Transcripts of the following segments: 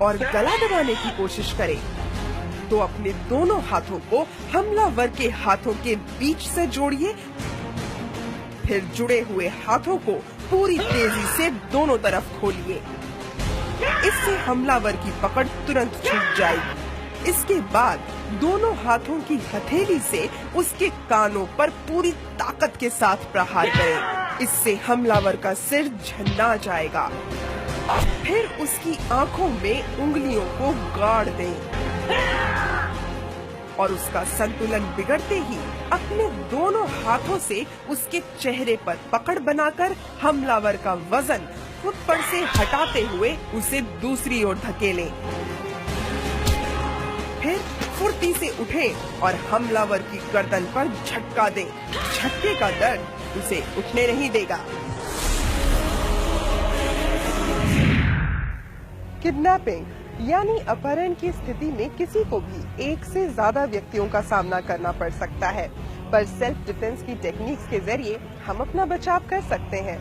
और गला दबाने की कोशिश करे तो अपने दोनों हाथों को हमलावर के हाथों के बीच से जोड़िए। फिर जुड़े हुए हाथों को पूरी तेजी से दोनों तरफ खोलिए। इससे हमलावर की पकड़ तुरंत छूट जाएगी। इसके बाद दोनों हाथों की हथेली से उसके कानों पर पूरी ताकत के साथ प्रहार करें। इससे हमलावर का सिर झन्ना जाएगा। फिर उसकी आंखों में उंगलियों को गाड़ दें और उसका संतुलन बिगड़ते ही अपने दोनों हाथों से उसके चेहरे पर पकड़ बनाकर हमलावर का वजन खुद पर से हटाते हुए उसे दूसरी ओर धकेलें। फिर फुर्ती से उठें और हमलावर की गर्दन पर झटका दें। झटके का दर्द उसे उठने नहीं देगा। किडनैपिंग यानी अपहरण की स्थिति में किसी को भी एक से ज्यादा व्यक्तियों का सामना करना पड़ सकता है, पर सेल्फ डिफेंस की टेक्निक्स के जरिए हम अपना बचाव कर सकते हैं।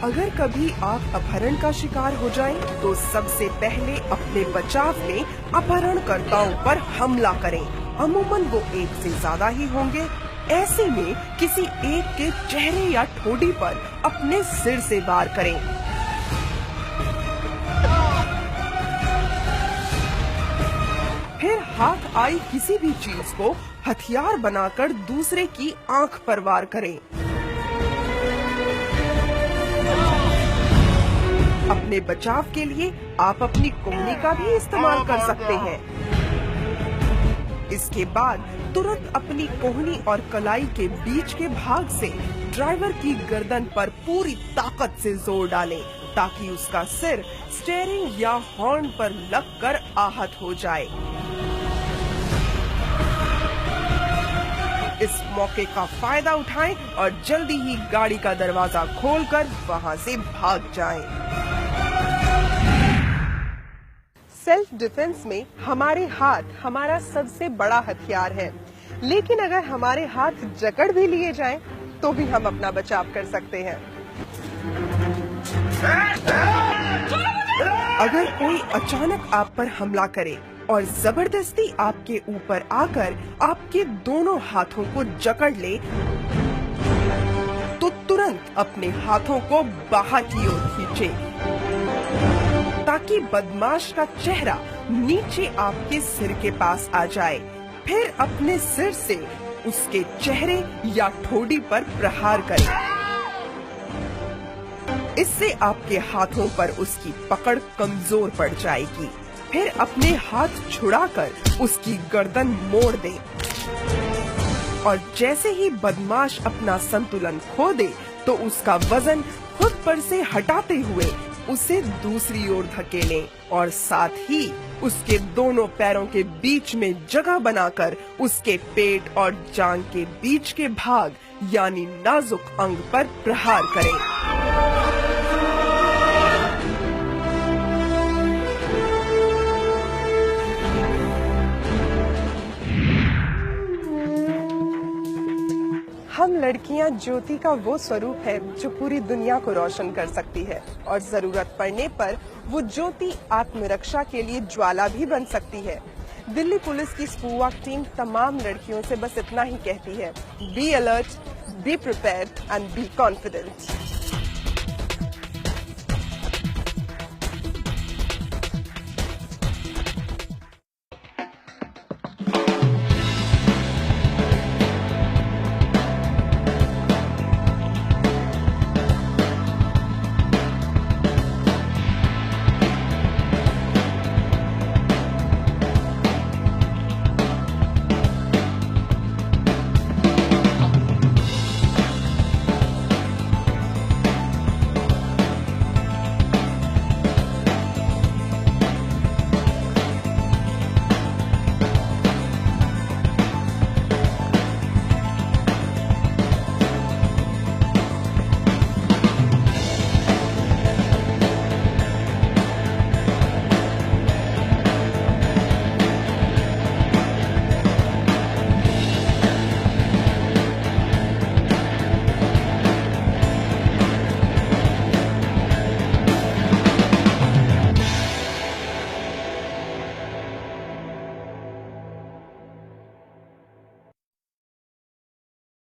अगर कभी आप अपहरण का शिकार हो जाएं, तो सबसे पहले अपने बचाव में अपहरणकर्ताओं पर हमला करें। अमूमन वो एक से ज्यादा ही होंगे। ऐसे में किसी एक के चेहरे या ठोड़ी पर अपने सिर से वार करें। फिर हाथ आई किसी भी चीज को हथियार बनाकर दूसरे की आंख पर वार करें। अपने बचाव के लिए आप अपनी कोहनी का भी इस्तेमाल कर सकते हैं। इसके बाद तुरंत अपनी कोहनी और कलाई के बीच के भाग से ड्राइवर की गर्दन पर पूरी ताकत से जोर डालें, ताकि उसका सिर स्टीयरिंग या हॉर्न पर लगकर आहत हो जाए। इस मौके का फायदा उठाएं और जल्दी ही गाड़ी का दरवाजा खोलकर वहां से भाग जाएं। सेल्फ डिफेंस में हमारे हाथ हमारा सबसे बड़ा हथियार है, लेकिन अगर हमारे हाथ जकड़ भी लिए जाएं, तो भी हम अपना बचाव कर सकते हैं। अगर कोई अचानक आप पर हमला करे और जबरदस्ती आपके ऊपर आकर आपके दोनों हाथों को जकड़ ले, तो तुरंत अपने हाथों को बाहर की ओर खींचे, ताकि बदमाश का चेहरा नीचे आपके सिर के पास आ जाए। फिर अपने सिर से उसके चेहरे या ठोड़ी पर प्रहार करें। इससे आपके हाथों पर उसकी पकड़ कमजोर पड़ जाएगी। फिर अपने हाथ छुड़ाकर उसकी गर्दन मोड़ दें और जैसे ही बदमाश अपना संतुलन खो दे, तो उसका वजन खुद पर से हटाते हुए उसे दूसरी ओर धकेलें और साथ ही उसके दोनों पैरों के बीच में जगह बनाकर उसके पेट और जांघ के बीच के भाग यानी नाजुक अंग पर प्रहार करें। हम लड़कियां ज्योति का वो स्वरूप है जो पूरी दुनिया को रोशन कर सकती है, और जरूरत पड़ने पर वो ज्योति आत्मरक्षा के लिए ज्वाला भी बन सकती है। दिल्ली पुलिस की स्पूवाक टीम तमाम लड़कियों से बस इतना ही कहती है: be alert, be prepared and be confident.